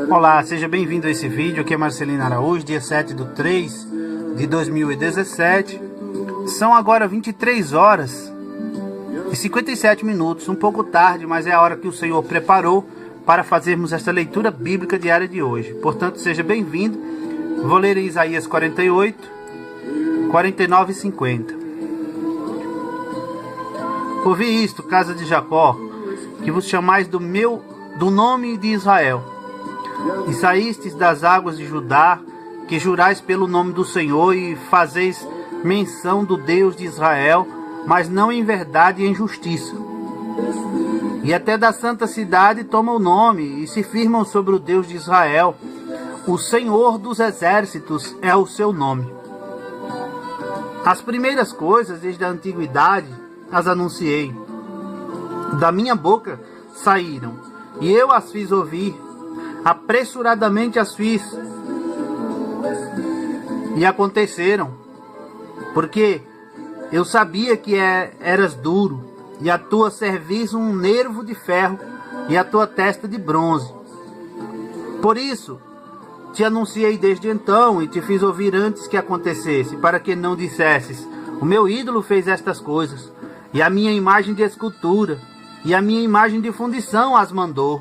Olá, seja bem-vindo a esse vídeo. Aqui é Marcelino Araújo, dia 7/3/2017. São agora 23 horas e 57 minutos, um pouco tarde, mas é a hora que o Senhor preparou para fazermos esta leitura bíblica diária de hoje. Portanto, seja bem-vindo. Vou ler em Isaías 48, 49 e 50. Ouvi isto, casa de Jacó, que vos chamais do nome de Israel, e saístes das águas de Judá, que jurais pelo nome do Senhor e fazeis menção do Deus de Israel, mas não em verdade e em justiça. E até da santa cidade tomam o nome e se firmam sobre o Deus de Israel. O Senhor dos exércitos é o seu nome. As primeiras coisas desde a antiguidade as anunciei. Da minha boca saíram, e eu as fiz ouvir. Apressuradamente as fiz, e aconteceram, porque eu sabia que eras duro, e a tua cerviz um nervo de ferro, e a tua testa de bronze. Por isso te anunciei desde então, e te fiz ouvir antes que acontecesse, para que não dissesses: o meu ídolo fez estas coisas, e a minha imagem de escultura, e a minha imagem de fundição as mandou.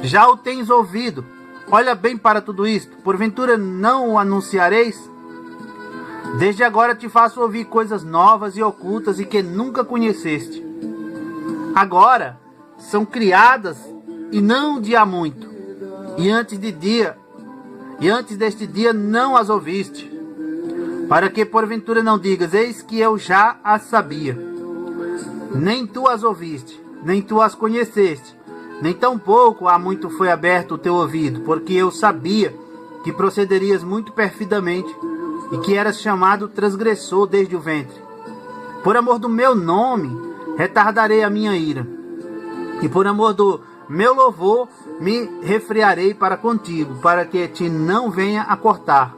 Já o tens ouvido. Olha bem para tudo isto. Porventura não o anunciareis? Desde agora te faço ouvir coisas novas e ocultas e que nunca conheceste. Agora são criadas e não de há muito. E antes deste dia não as ouviste. Para que porventura não digas: eis que eu já as sabia. Nem tu as ouviste, nem tu as conheceste. Nem tampouco há muito foi aberto o teu ouvido, porque eu sabia que procederias muito perfidamente e que eras chamado transgressor desde o ventre. Por amor do meu nome, retardarei a minha ira, e por amor do meu louvor, me refrearei para contigo, para que te não venha a cortar.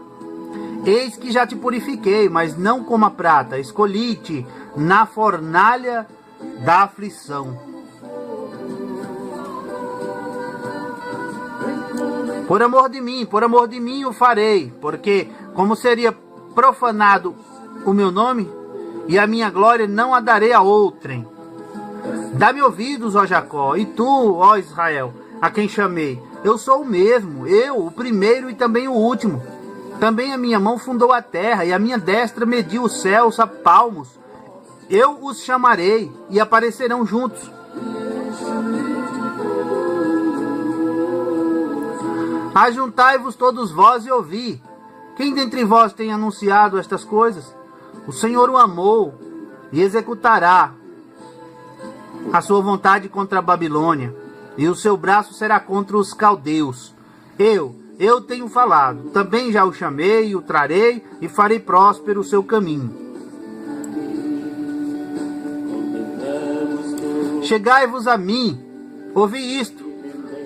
Eis que já te purifiquei, mas não como a prata, escolhi-te na fornalha da aflição. Por amor de mim o farei, porque como seria profanado o meu nome, e a minha glória não a darei a outrem. Dá-me ouvidos, ó Jacó, e tu, ó Israel, a quem chamei. Eu sou o mesmo, eu, o primeiro e também o último. Também a minha mão fundou a terra, e a minha destra mediu os céus a palmos. Eu os chamarei, e aparecerão juntos. Ajuntai-vos todos vós e ouvi. Quem dentre vós tem anunciado estas coisas? O Senhor o amou e executará a sua vontade contra a Babilônia, e o seu braço será contra os caldeus. Eu tenho falado, também já o chamei, o trarei e farei próspero o seu caminho. Chegai-vos a mim, ouvi isto.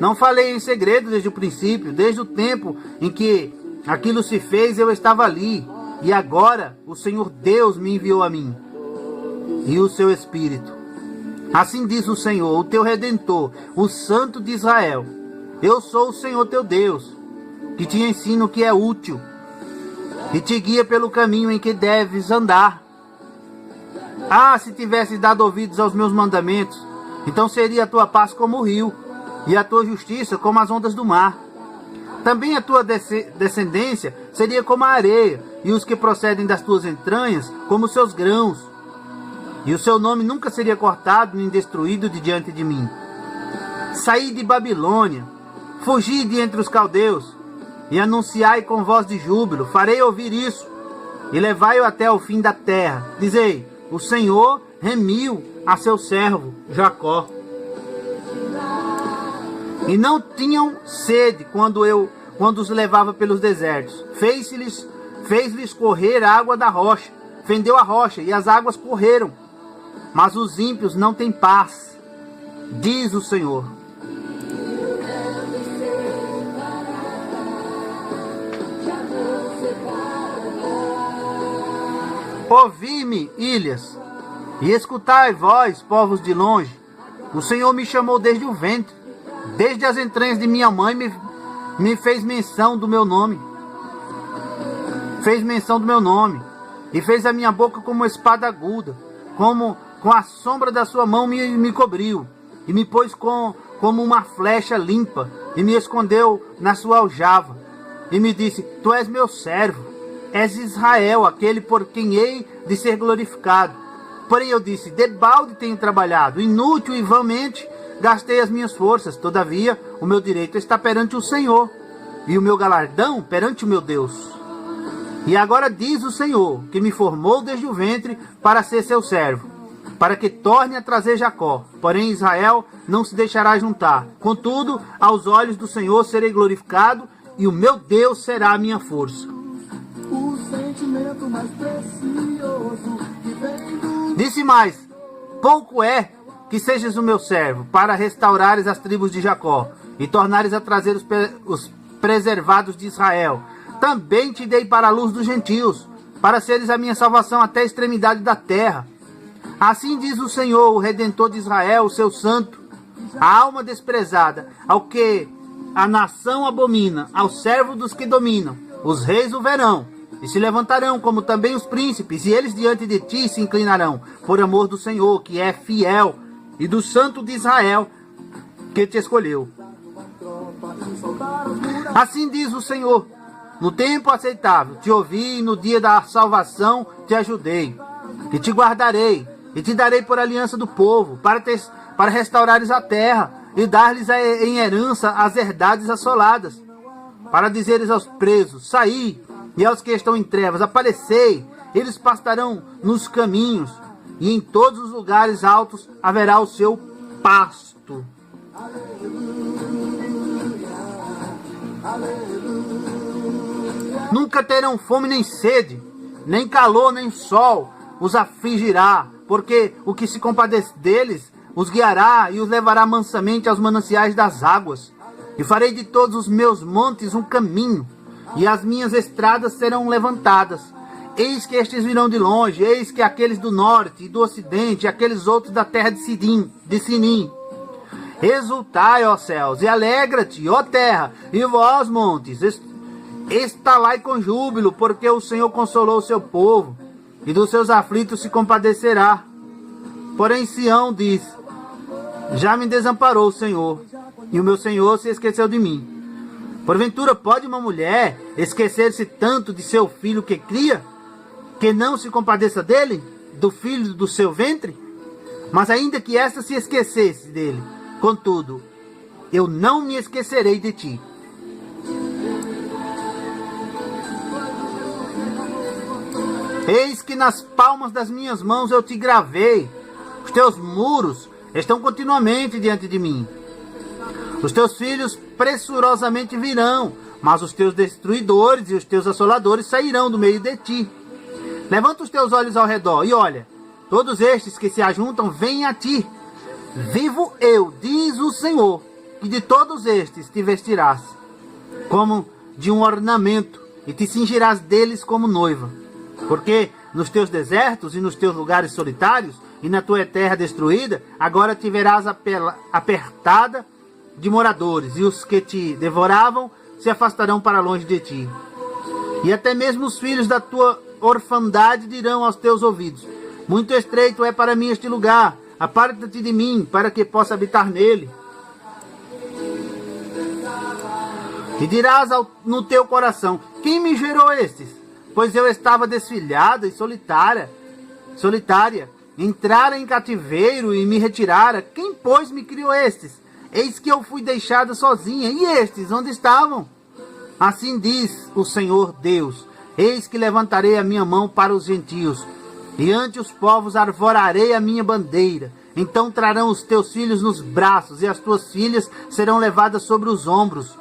Não falei em segredo desde o princípio, desde o tempo em que aquilo se fez, eu estava ali. E agora o Senhor Deus me enviou a mim, e o seu Espírito. Assim diz o Senhor, o teu Redentor, o Santo de Israel. Eu sou o Senhor teu Deus, que te ensino o que é útil, e te guia pelo caminho em que deves andar. Ah, se tivesses dado ouvidos aos meus mandamentos, então seria a tua paz como o rio, e a tua justiça como as ondas do mar. Também a tua descendência seria como a areia, e os que procedem das tuas entranhas como os seus grãos. E o seu nome nunca seria cortado nem destruído de diante de mim. Saí de Babilônia, fugi de entre os caldeus, e anunciai com voz de júbilo. Farei ouvir isso, e levai-o até o fim da terra. Dizei: o Senhor remiu a seu servo Jacó. E não tinham sede quando os levava pelos desertos. Fez-lhes correr a água da rocha. Fendeu a rocha e as águas correram. Mas os ímpios não têm paz, diz o Senhor. Ouvi-me, ilhas, E escutai, vós, povos de longe, o Senhor me chamou desde o ventre, desde as entranhas de minha mãe me fez menção do meu nome. Fez menção do meu nome, e fez a minha boca como uma espada aguda, como com a sombra da sua mão me cobriu, e me pôs como uma flecha limpa, e me escondeu na sua aljava, e me disse: Tu és meu servo, és Israel, aquele por quem hei de ser glorificado. Porém eu disse: debalde tenho trabalhado, inútil e vãmente gastei as minhas forças. Todavia o meu direito está perante o Senhor, e o meu galardão perante o meu Deus. E agora diz o Senhor, que me formou desde o ventre para ser seu servo, para que torne a trazer Jacó. Porém Israel não se deixará juntar. Contudo, aos olhos do Senhor serei glorificado, e o meu Deus será a minha força. Disse mais: pouco é que sejas o meu servo, para restaurares as tribos de Jacó, e tornares a trazer os preservados de Israel. Também te dei para a luz dos gentios, para seres a minha salvação até a extremidade da terra. Assim diz o Senhor, o Redentor de Israel, o seu santo: a alma desprezada, ao que a nação abomina, ao servo dos que dominam. Os reis o verão, e se levantarão, como também os príncipes, e eles diante de ti se inclinarão, por amor do Senhor, que é fiel, e do Santo de Israel, que te escolheu. Assim diz o Senhor: no tempo aceitável te ouvi, e no dia da salvação te ajudei, e te guardarei, e te darei por aliança do povo, para restaurares a terra, e dar-lhes em herança as herdades assoladas, para dizeres aos presos: saí, e aos que estão em trevas: aparecei. Eles pastarão nos caminhos, e em todos os lugares altos haverá o seu pasto. Nunca terão fome nem sede, nem calor nem sol os afligirá, porque o que se compadece deles os guiará e os levará mansamente aos mananciais das águas. E farei de todos os meus montes um caminho, e as minhas estradas serão levantadas. Eis que estes virão de longe, eis que aqueles do norte e do ocidente, e aqueles outros da terra de Sinim. Exultai, ó céus, e alegra-te, ó terra, e vós, montes, estalai com júbilo, porque o Senhor consolou o seu povo, e dos seus aflitos se compadecerá. Porém Sião diz: já me desamparou o Senhor, e o meu Senhor se esqueceu de mim. Porventura pode uma mulher esquecer-se tanto de seu filho que cria, que não se compadeça dele, do filho do seu ventre? Mas ainda que esta se esquecesse dele, contudo, eu não me esquecerei de ti. Eis que nas palmas das minhas mãos eu te gravei. Os teus muros estão continuamente diante de mim. Os teus filhos pressurosamente virão, mas os teus destruidores e os teus assoladores sairão do meio de ti. Levanta os teus olhos ao redor e olha, todos estes que se ajuntam vêm a ti. Vivo eu, diz o Senhor, que de todos estes te vestirás como de um ornamento, e te cingirás deles como noiva. Porque nos teus desertos e nos teus lugares solitários, e na tua terra destruída, agora te verás apertada de moradores, e os que te devoravam se afastarão para longe de ti. E até mesmo os filhos da tua orfandade dirão aos teus ouvidos: muito estreito é para mim este lugar, aparta-te de mim, para que possa habitar nele. E dirás no teu coração: quem me gerou estes? Pois eu estava desfilhada e solitária, entrara em cativeiro e me retirara. Quem, pois, me criou estes? Eis que eu fui deixada sozinha, e estes onde estavam? Assim diz o Senhor Deus: eis que levantarei a minha mão para os gentios, e ante os povos arvorarei a minha bandeira. Então trarão os teus filhos nos braços, e as tuas filhas serão levadas sobre os ombros,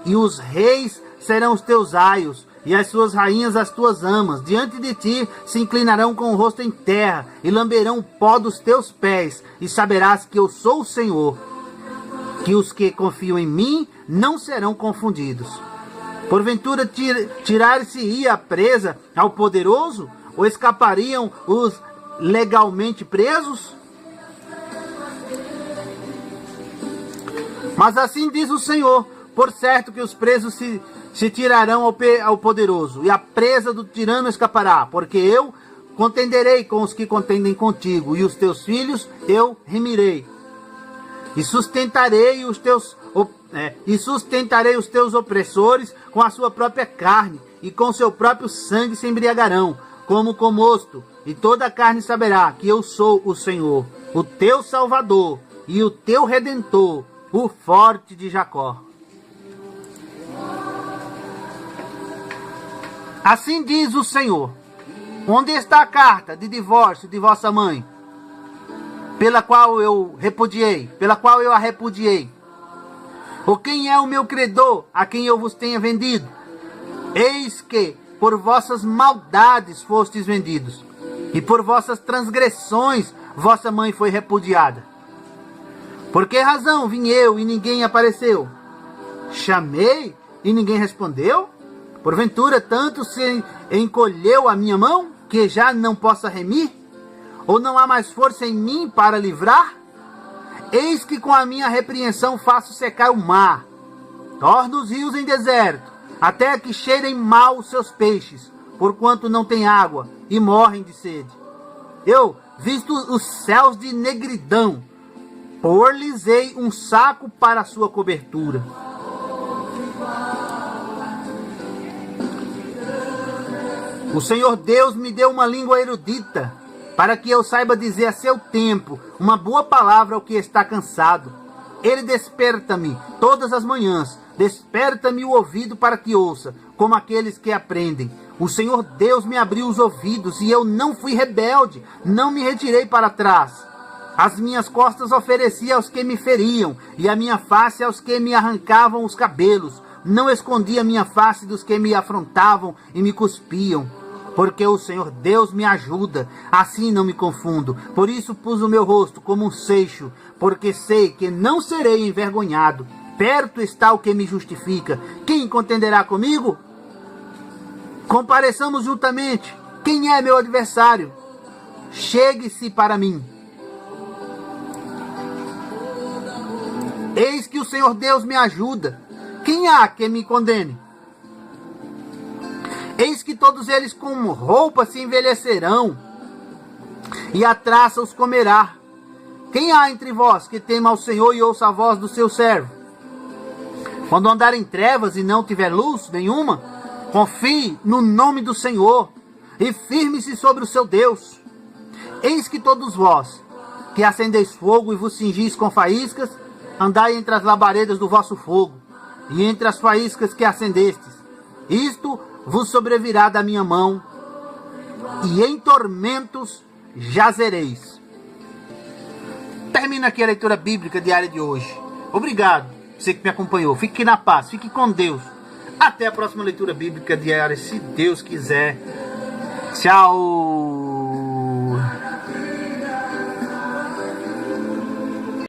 e os reis serão os teus aios, e as suas rainhas as tuas amas. Diante de ti se inclinarão com o rosto em terra, e lamberão o pó dos teus pés, e saberás que eu sou o Senhor, que os que confiam em mim não serão confundidos. Porventura tirar-se-ia a presa ao poderoso, ou escapariam os legalmente presos? Mas assim diz o Senhor: por certo que os presos se tirarão ao poderoso, e a presa do tirano escapará, porque eu contenderei com os que contendem contigo, e os teus filhos eu remirei. E sustentarei os teus opressores com a sua própria carne, e com seu próprio sangue se embriagarão, como com mosto, e toda a carne saberá que eu sou o Senhor, o teu Salvador, e o teu Redentor, o forte de Jacó. Assim diz o Senhor: onde está a carta de divórcio de vossa mãe, pela qual eu a repudiei? Ou quem é o meu credor, a quem eu vos tenha vendido? Eis que por vossas maldades fostes vendidos, e por vossas transgressões vossa mãe foi repudiada. Por que razão vim eu e ninguém apareceu? Chamei e ninguém respondeu? Porventura tanto se encolheu a minha mão, que já não possa remir? Ou não há mais força em mim para livrar? Eis que com a minha repreensão faço secar o mar, torno os rios em deserto, até que cheirem mal os seus peixes, porquanto não tem água e morrem de sede. Eu visto os céus de negridão, pôr-lhes-ei um saco para a sua cobertura. O Senhor Deus me deu uma língua erudita, para que eu saiba dizer a seu tempo uma boa palavra ao que está cansado. Ele desperta-me todas as manhãs, desperta-me o ouvido para que ouça, como aqueles que aprendem. O Senhor Deus me abriu os ouvidos, e eu não fui rebelde, não me retirei para trás. As minhas costas ofereci aos que me feriam, e a minha face aos que me arrancavam os cabelos. Não escondi a minha face dos que me afrontavam e me cuspiam. Porque o Senhor Deus me ajuda, assim não me confundo. Por isso pus o meu rosto como um seixo, porque sei que não serei envergonhado. Perto está o que me justifica. Quem contenderá comigo? Compareçamos juntamente. Quem é meu adversário? Chegue-se para mim. Eis que o Senhor Deus me ajuda. Quem há que me condene? Eis que todos eles com roupa se envelhecerão, e a traça os comerá. Quem há entre vós que tema ao Senhor e ouça a voz do seu servo? Quando andar em trevas e não tiver luz nenhuma, confie no nome do Senhor e firme-se sobre o seu Deus. Eis que todos vós, que acendeis fogo e vos cingis com faíscas, andai entre as labaredas do vosso fogo, e entre as faíscas que acendestes. Isto vos sobrevirá da minha mão, e em tormentos jazereis. Termina aqui a leitura bíblica diária de hoje. Obrigado, você que me acompanhou. Fique na paz, fique com Deus. Até a próxima leitura bíblica diária, se Deus quiser. Tchau.